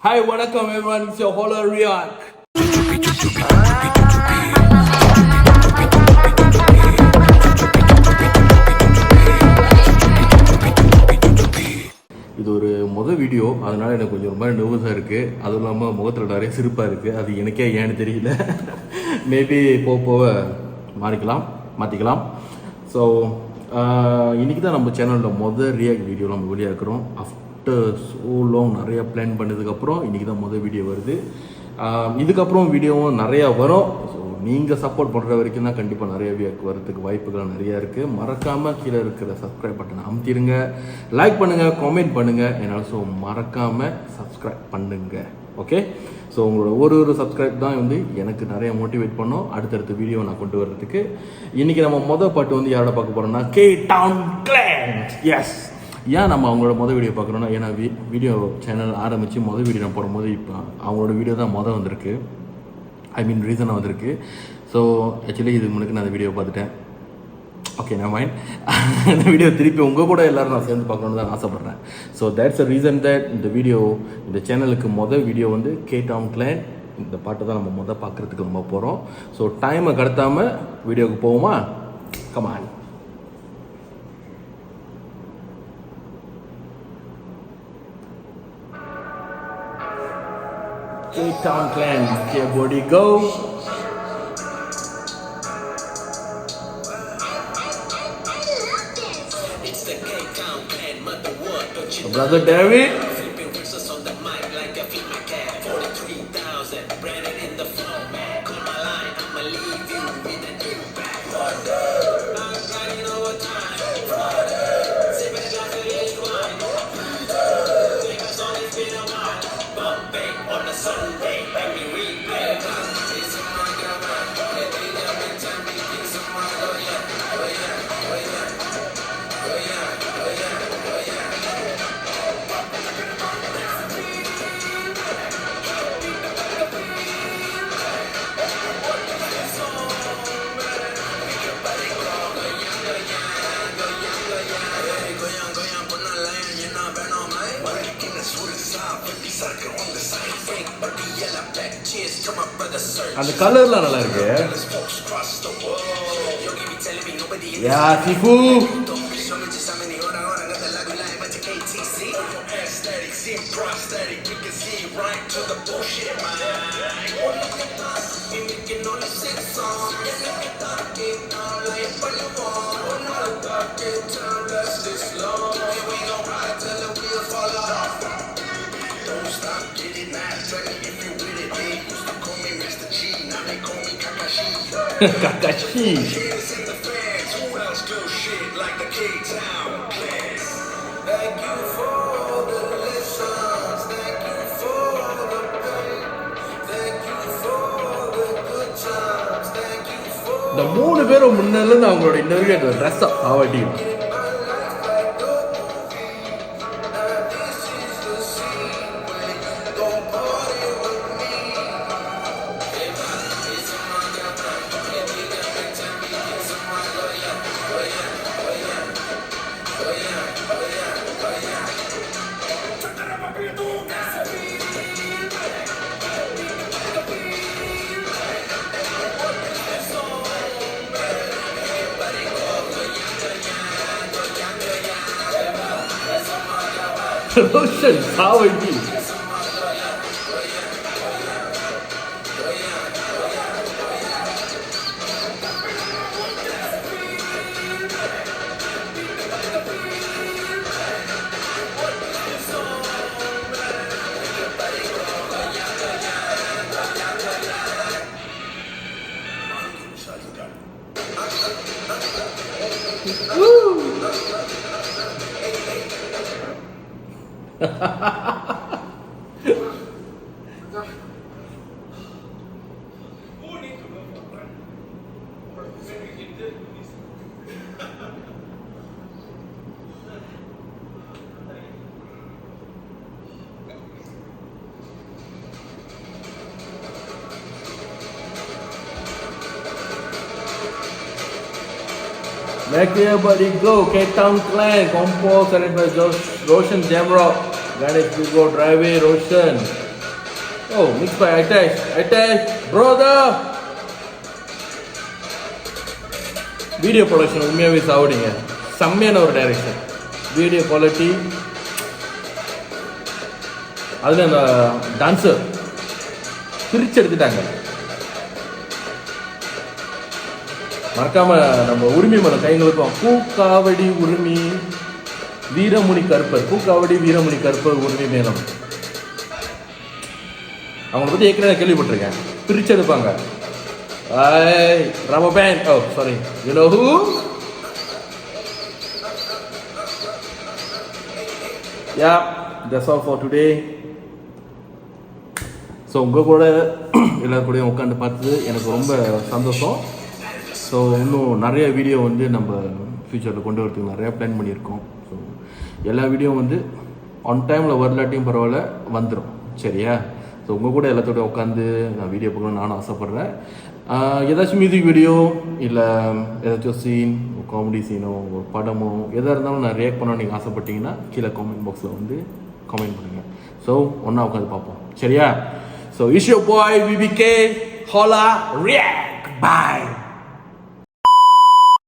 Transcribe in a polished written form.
Hi, welcome everyone. It's your Holler Riak. இது ஒரு மொதல் வீடியோ, அதனால் எனக்கு கொஞ்சம் ரொம்ப நர்வஸாக இருக்குது. அதுவும் இல்லாமல் முகத்தில் நிறைய சிரிப்பாக இருக்குது. அது எனக்கே ஏன்னு தெரியல. மேபி போக மாற்றிக்கலாம். ஸோ இன்றைக்கி தான் நம்ம சேனலில் மொதல் ரியாக்ட் வீடியோ நம்ம வெளியாக இருக்கிறோம். ஆஃப்டர் ஸோ லாங் நிறையா பிளான் பண்ணதுக்கப்புறம் இன்றைக்கி தான் மொதல் வீடியோ வருது. இதுக்கப்புறம் வீடியோவும் நிறையா வரும். ஸோ நீங்கள் சப்போர்ட் பண்ணுற வரைக்கும் தான் கண்டிப்பாக நிறைய வியூக்கு வரதுக்கு வாய்ப்புகள் நிறையா இருக்குது. மறக்காமல் கீழே இருக்கிற சப்ஸ்கிரைப் பட்டனை அமுத்திடுங்க, லைக் பண்ணுங்கள், கமெண்ட் பண்ணுங்கள், and also மறக்காமல் சப்ஸ்கிரைப் பண்ணுங்கள். ஓகே, ஸோ உங்களோட ஒரு சப்ஸ்கிரைப் தான் வந்து எனக்கு நிறைய மோட்டிவேட் பண்ணோம் அடுத்தடுத்த வீடியோ நான் கொண்டு வர்றதுக்கு. இன்றைக்கி நம்ம மொதல் பாட்டு வந்து யாரோட பார்க்க போகிறோம்னா K-Town Clan. எஸ், ஏன் நம்ம அவங்களோட மொதல் வீடியோ பார்க்குறோன்னா, ஏன்னா வீடியோ சேனல் ஆரம்பித்து மொதல் வீடியோ நான் போடும்போது இப்போ அவங்களோட வீடியோ தான் மொதல் வந்திருக்கு. ரீசனாக வந்திருக்கு. ஸோ ஆக்சுவலி இதுக்கு முன்னாடி நான் அந்த வீடியோ பார்த்துட்டேன். ஓகே, நான் மைண்ட் இந்த வீடியோ திருப்பி உங்கள் கூட எல்லோரும் நான் சேர்ந்து பார்க்கணுன்னு தான் ஆசைப்பட்றேன். So that's a reason that இந்த சேனலுக்கு மொதல் வீடியோ வந்து K-Town Clan. இந்த பாட்டை தான் நம்ம பார்க்குறதுக்கு ரொம்ப போகிறோம். ஸோ டைமை கடத்தாமல் வீடியோவுக்கு போவோமா? Come on. K-Town Clan, everybody go. Brother David. அந்த கலர்லாம் நல்லா இருக்கு. யா சிஃபு Kakashi. இந்த மூணு பேரும் முன்னால அவங்களோட இன்னொரு dress Avatti Roshan Savagi. Back to everybody go. K-Town Clan composed by Roshan Jamrock. Ganesh Vigo Drive Roshan. Oh, mixed by Aitesh, brother. Video production உண்மையாகவே சாப்பிடுங்க, செம்மையான ஒரு டைரக்ஷன், வீடியோ குவாலிட்டி, அதில் அந்த டான்ஸர் பிரித்து எடுத்துட்டாங்க. மறக்காம நம்ம உரிமை மனம் கைங்களுக்கும் பூக்காவடி உரிமை வீரமுனி கருப்பர், பூக்காவடி வீரமுனி கருப்பர் உரிமை மேலம், அவங்கள பற்றி ஏற்கனவே கேள்விப்பட்டிருக்கேன். பிரித்து எடுப்பாங்க. Rubber band. Oh, sorry. You know who? Yeah, that's all for today. So உங்கள் கூட எல்லாரும் கூடயும் உட்காந்து பார்த்தது எனக்கு ரொம்ப சந்தோஷம். ஸோ இன்னும் நிறைய வீடியோ வந்து நம்ம ஃப்யூச்சரில் கொண்டு வரதுக்கு நிறையா பிளான் பண்ணியிருக்கோம். ஸோ எல்லா வீடியோ வந்து ஆன் டைமில் வரலாட்டியும் பரவாயில்ல வந்துடும், சரியா? ஸோ உங்கள் கூட எல்லாத்தோட உட்காந்து நான் வீடியோ பார்க்கணும்னு நானும் ஆசைப்பட்றேன். ஏதாச்சும் மியூசிக் வீடியோ இல்லை ஏதாச்சும் சீன், காமெடி சீனோ, ஒரு படமோ எதாக இருந்தாலும் நான் ரியாக்ட் பண்ண நீங்கள் ஆசைப்பட்டீங்கன்னா கீழே காமெண்ட் பாக்ஸில் வந்து கமெண்ட் பண்ணுங்கள். ஸோ ஒன்றா உட்காந்து பார்ப்போம், சரியா? So is your bye VBK, Hola react, bye.